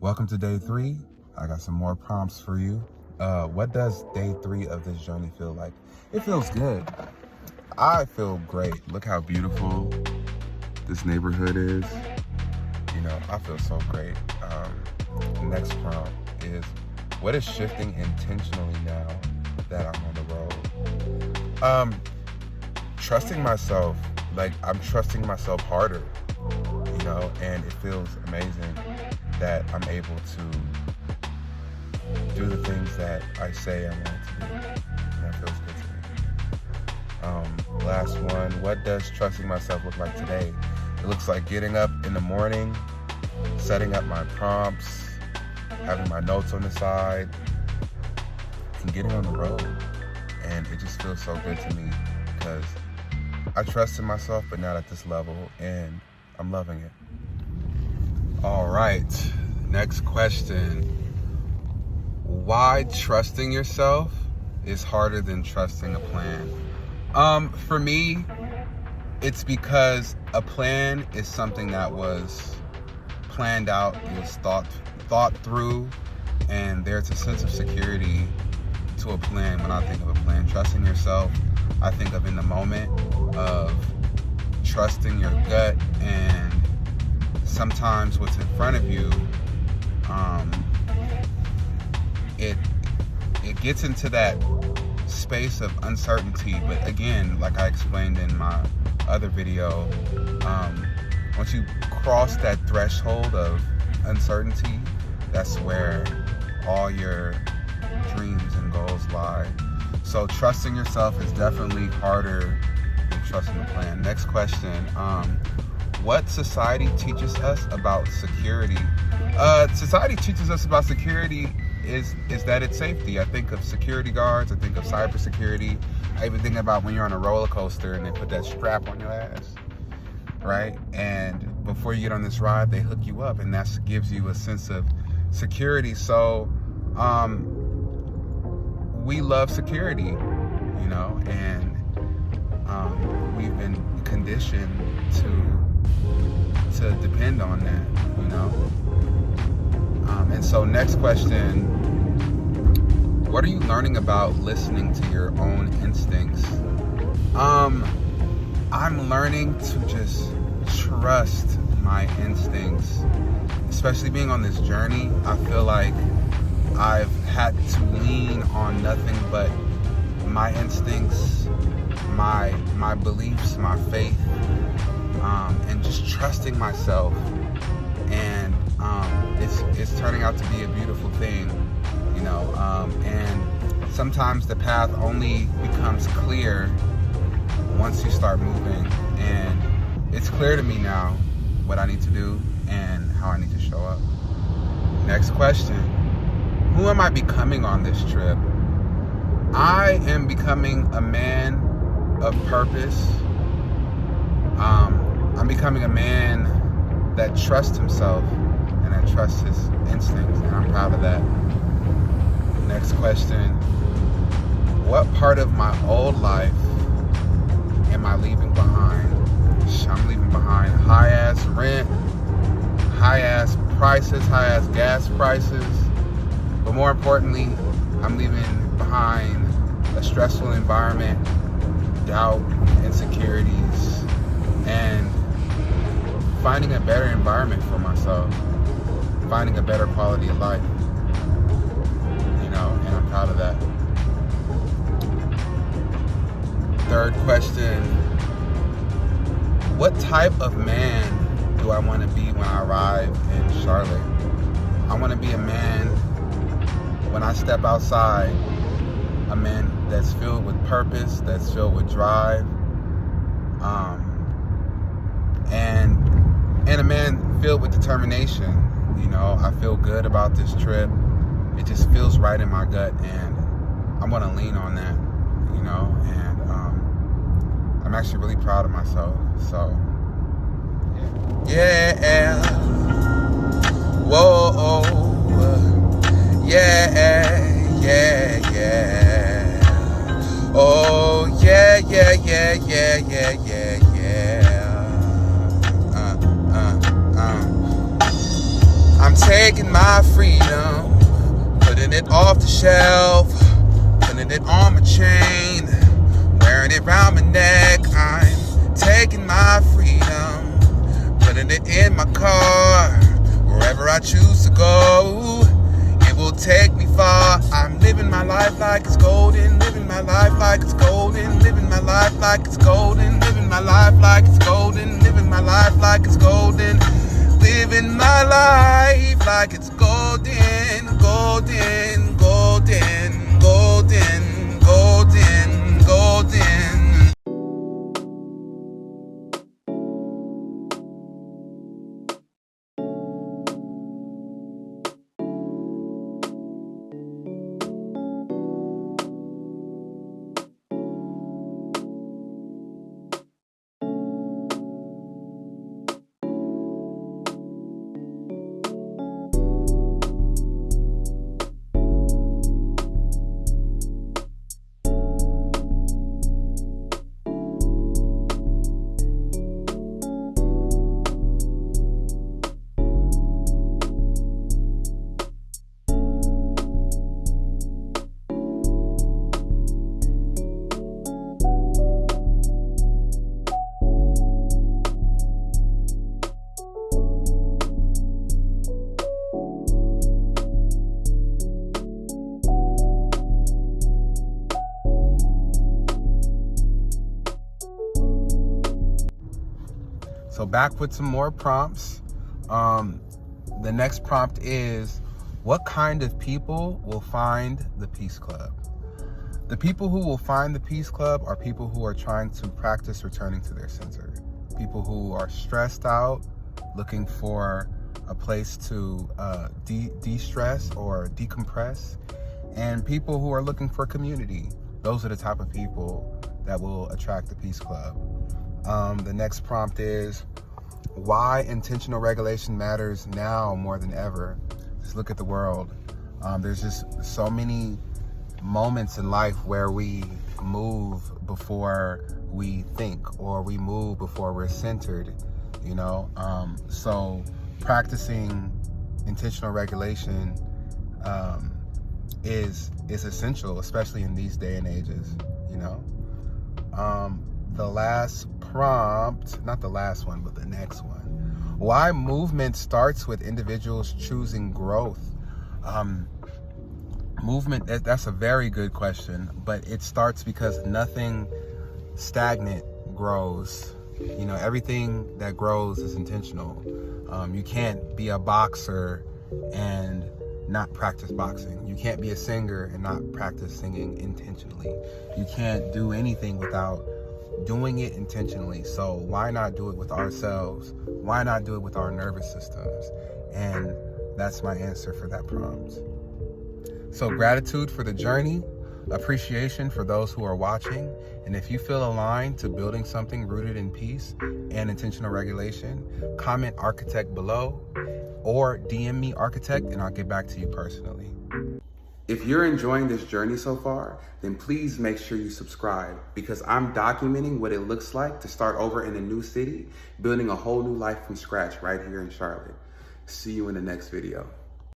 Welcome to day 3. I got some more prompts for you. What does day 3 of this journey feel like? It feels good. I feel great. Look how beautiful this neighborhood is. You know, I feel so great. Next prompt is, what is shifting intentionally now that I'm on the road? Trusting myself. Like, I'm trusting myself harder, you know, and it feels amazing that I'm able to do the things that I say I want to do. And that feels good to me. Last one, what does trusting myself look like today? It looks like getting up in the morning, setting up my prompts, having my notes on the side, and getting on the road. And it just feels so good to me because I trusted myself, but not at this level, and I'm loving it. All right, next question. Why trusting yourself is harder than trusting a plan? For me, it's because a plan is something that was planned out, it was thought through, and there's a sense of security to a plan when I think of a plan. Trusting yourself, I think of in the moment of trusting your gut, and sometimes what's in front of you, it gets into that space of uncertainty. But again, like I explained in my other video, once you cross that threshold of uncertainty, that's where all your dreams and goals lie. So trusting yourself is definitely harder than trusting the plan. Next question. What society teaches us about security? Society teaches us about security is that it's safety. I think of security guards. I think of cybersecurity. I even think about when you're on a roller coaster and they put that strap on your ass, right? And before you get on this ride, they hook you up, and that gives you a sense of security. So we love security, you know, and we've been conditioned to depend on that, you know. And so next question, what are you learning about listening to your own instincts? I'm learning to just trust my instincts, especially being on this journey. I feel like I've had to lean on nothing but my instincts, my beliefs, my faith, and just trusting myself. And it's turning out to be a beautiful thing, you know. And sometimes the path only becomes clear once you start moving. And it's clear to me now what I need to do and how I need to show up. Next question. Who am I becoming on this trip? I am becoming a man of purpose. I'm becoming a man that trusts himself and that trusts his instincts, and I'm proud of that. Next question. What part of my old life am I leaving behind? I'm leaving behind high-ass rent, high-ass prices, high-ass gas prices. But more importantly, I'm leaving behind a stressful environment, doubt, insecurities, and finding a better environment for myself, finding a better quality of life, you know, and I'm proud of that. Third question, what type of man do I want to be when I arrive in Charlotte? I want to be a man, when I step outside, a man that's filled with purpose, that's filled with drive, and a man filled with determination. You know, I feel good about this trip. It just feels right in my gut, and I'm gonna lean on that, you know, and I'm actually really proud of myself. So yeah. Whoa. Yeah. Oh, yeah. I'm I'm taking my freedom, putting it off the shelf, putting it on my chain, wearing it round my neck. I'm taking my freedom, putting it in my car, wherever I choose to go. It will take me far. I'm living my life like it's golden, living my life like it's golden, living my life like it's golden, living my life like it's golden, living my life like it's golden, living my life like it's golden, golden, golden, golden, golden, golden. So back with some more prompts. The next prompt is, what kind of people will find the Peace Club? The people who will find the Peace Club are people who are trying to practice returning to their center. People who are stressed out, looking for a place to de-stress or decompress, and people who are looking for community. Those are the type of people that will attract the Peace Club. The next prompt is, why intentional regulation matters now more than ever. Just look at the world. There's just so many moments in life where we move before we think, or we move before we're centered, you know? So practicing intentional regulation is essential, especially in these day and ages, you know? The last prompt, not the last one, but the next one. Why movement starts with individuals choosing growth. Movement, that's a very good question, but it starts because nothing stagnant grows. You know, everything that grows is intentional. You can't be a boxer and not practice boxing. You can't be a singer and not practice singing intentionally. You can't do anything without doing it intentionally. So why not do it with ourselves? Why not do it with our nervous systems? And that's my answer for that prompt. So gratitude for the journey, appreciation for those who are watching, and if you feel aligned to building something rooted in peace and intentional regulation, comment architect below or DM me architect and I'll get back to you personally. If you're enjoying this journey so far, then please make sure you subscribe, because I'm documenting what it looks like to start over in a new city, building a whole new life from scratch right here in Charlotte. See you in the next video.